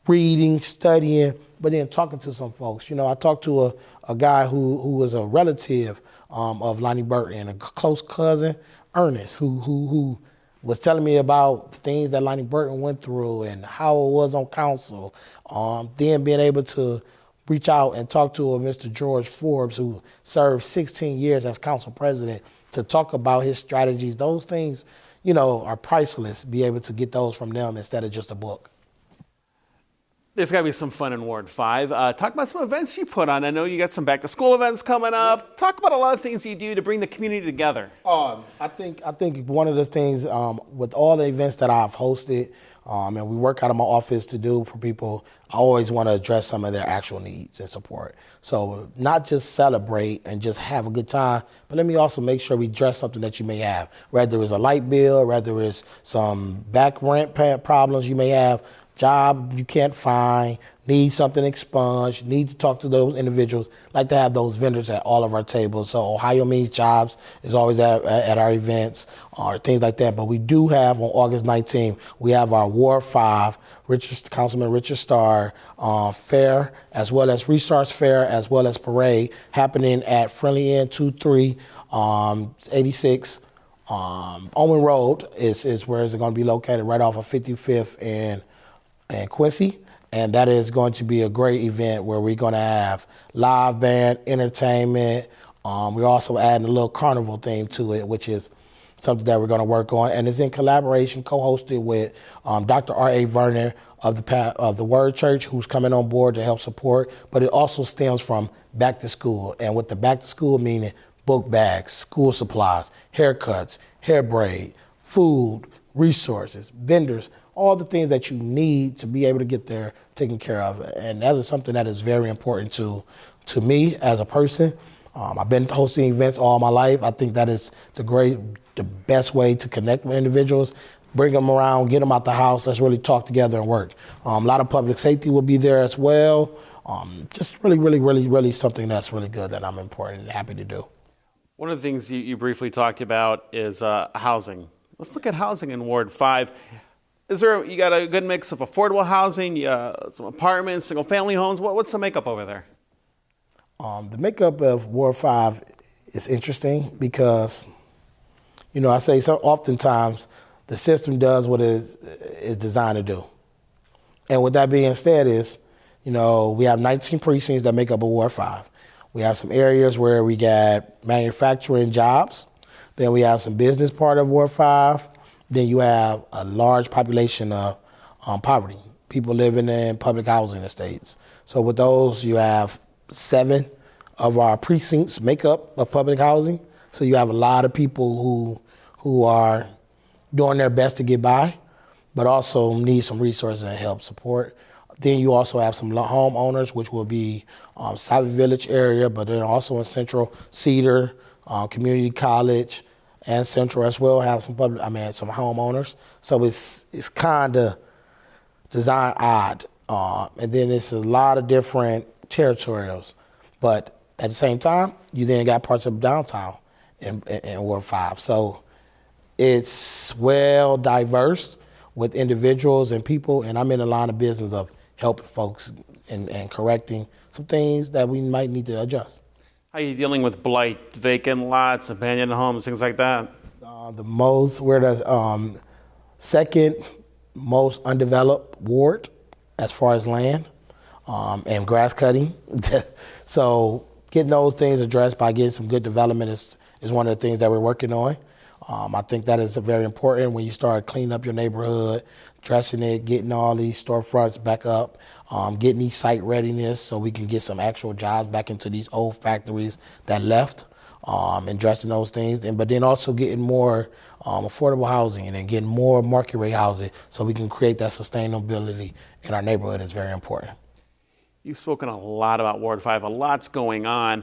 reading, studying, but then talking to some folks. I talked to a guy who was a relative of Lonnie Burton, a close cousin, Ernest, who was telling me about the things that Lonnie Burton went through and how it was on council. Then being able to reach out and talk to a Mr. George Forbes, who served 16 years as council president, to talk about his strategies. Those things, are priceless. Be able to get those from them instead of just a book. There's got to be some fun in Ward 5. Talk about some events you put on. I know you got some back-to-school events coming up. Talk about a lot of things you do to bring the community together. I think one of the things with all the events that I've hosted, and we work out of my office to do for people, I always want to address some of their actual needs and support. So not just celebrate and just have a good time, but let me also make sure we address something that you may have, whether it's a light bill, whether it's some back rent problems you may have, job you can't find, need something expunged, need to talk to those individuals. Like to have those vendors at all of our tables. So Ohio Means Jobs is always at our events or things like that. But we do have on August 19th, we have our Ward 5, Councilman Richard Starr fair, as well as Resource Fair, as well as parade happening at Friendly Inn 2386 Owen Road is where it's going to be located, right off of 55th and Quincy. And that is going to be a great event where we're going to have live band, entertainment. We're also adding a little carnival theme to it, which is something that we're going to work on. And it's in collaboration, co-hosted with Dr. R.A. Vernon of the Word Church, who's coming on board to help support. But it also stems from back to school. And with the back to school meaning book bags, school supplies, haircuts, hair braid, food, resources, vendors, all the things that you need to be able to get there taken care of. And that is something that is very important to me as a person. I've been hosting events all my life. I think that is the best way to connect with individuals. Bring them around, get them out the house. Let's really talk together and work. A lot of public safety will be there as well. Just really something that's really good that I'm important and happy to do. One of the things you briefly talked about is housing. Let's look at housing in Ward 5. You got a good mix of affordable housing, some apartments, single family homes? What's the makeup over there? The makeup of Ward 5 is interesting because, I say so oftentimes the system does what it is designed to do. And with that being said we have 19 precincts that make up a Ward 5. We have some areas where we got manufacturing jobs. Then we have some business part of Ward 5. Then you have a large population of poverty, people living in public housing estates. So with those, you have 7 of our precincts make up of public housing. So you have a lot of people who are doing their best to get by, but also need some resources and help support. Then you also have some homeowners, which will be South Village area, but then also in Central Cedar, Community College, and Central as well have some some homeowners. So it's kind of designed odd, and then it's a lot of different territorials. But at the same time, you then got parts of downtown in Ward 5. So it's well diverse with individuals and people, and I'm in the line of business of helping folks and correcting some things that we might need to adjust. How are you dealing with blight, vacant lots, abandoned homes, things like that? We're the second most undeveloped ward as far as land and grass cutting. So getting those things addressed by getting some good development is one of the things that we're working on. I think that is very important when you start cleaning up your neighborhood, dressing it, getting all these storefronts back up, getting these site readiness so we can get some actual jobs back into these old factories that left, and addressing those things. But then also getting more affordable housing and then getting more market rate housing so we can create that sustainability in our neighborhood is very important. You've spoken a lot about Ward 5, a lot's going on.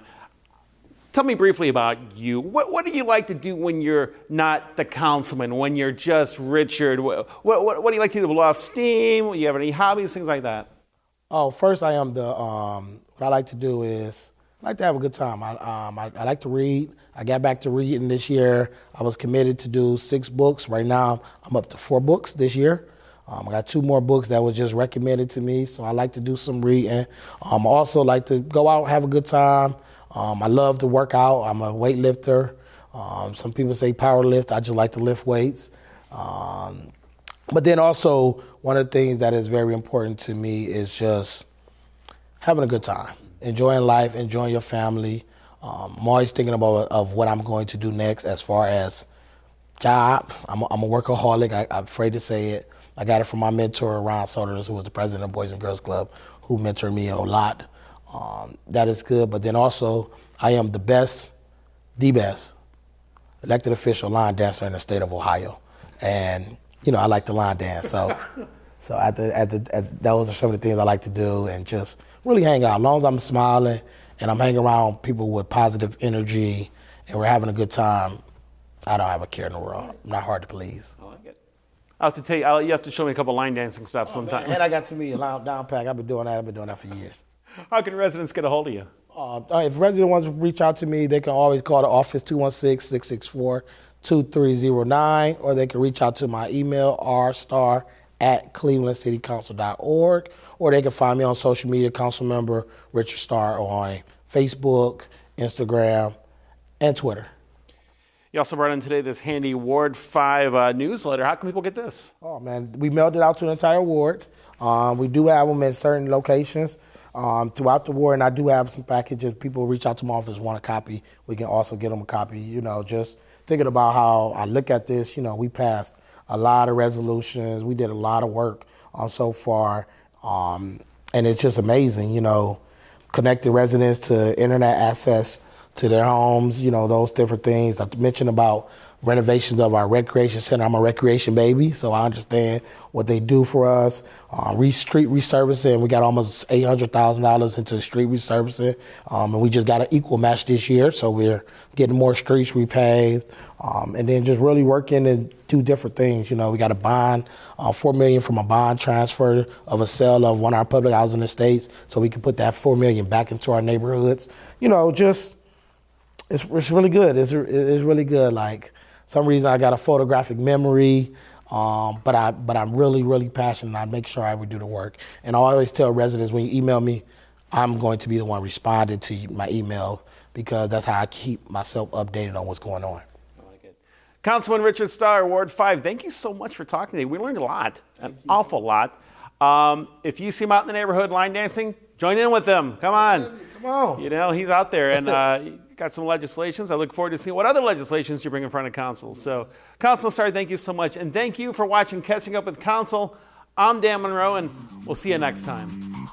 Tell me briefly about you. What do you like to do when you're not the councilman, when you're just Richard? What do you like to do to blow off steam? Do you have any hobbies, things like that? Oh, first I am what I like to do is I like to have a good time. I like to read. I got back to reading this year. I was committed to do 6 books. Right now I'm up to 4 books this year. I got 2 more books that was just recommended to me, so I like to do some reading. I also like to go out, have a good time. I love to work out. I'm a weightlifter. Some people say power lift. I just like to lift weights. But then also one of the things that is very important to me is just having a good time, enjoying life, enjoying your family. I'm always thinking of what I'm going to do next as far as job. I'm a workaholic. I'm afraid to say it. I got it from my mentor, Ron Solders, who was the president of Boys and Girls Club, who mentored me a lot. That is good, but then also I am the best elected official line dancer in the state of Ohio, and I like to line dance. So those are some of the things I like to do, and just really hang out. As long as I'm smiling and I'm hanging around people with positive energy, and we're having a good time, I don't have a care in the world. I'm not hard to please. I like it. I have to tell you, you have to show me a couple line dancing steps sometime. Man, and I got to me a down pack. I've been doing that for years. How can residents get a hold of you? If residents want to reach out to me, they can always call the office 216-664-2309, or they can reach out to my email, rstarr@clevelandcitycouncil.org, or they can find me on social media, Councilmember Richard Starr, on Facebook, Instagram, and Twitter. You also brought in today this handy Ward 5 newsletter. How can people get this? Oh, man, we mailed it out to the entire ward. We do have them in certain locations throughout the ward, and I do have some packages. People reach out to my office, want a copy. We can also get them a copy. Just thinking about how I look at this, we passed a lot of resolutions. We did a lot of work so far, and it's just amazing, connecting residents to internet access to their homes, those different things. I mentioned about renovations of our recreation center. I'm a recreation baby, so I understand what they do for us. Street resurfacing, we got almost $800,000 into street resurfacing, and we just got an equal match this year, so we're getting more streets repaved, and then just really working and do different things. We got a bond, $4 million from a bond transfer of a sale of one of our public housing estates, so we can put that $4 million back into our neighborhoods. It's really good. It's really good. Like, some reason I got a photographic memory, but I'm really, really passionate. I make sure I would do the work. And I always tell residents, when you email me, I'm going to be the one responding to my email, because that's how I keep myself updated on what's going on. I like it. Councilman Richard Starr, Ward 5, thank you so much for talking today. We learned a lot, an awful lot. If you see him out in the neighborhood line dancing, join in with them. Come on. Come on. You know, he's out there and got some legislations. I look forward to seeing what other legislations you bring in front of council. So, Councilman Starr, thank you so much. And thank you for watching Catching Up with Council. I'm Dan Monroe, and we'll see you next time.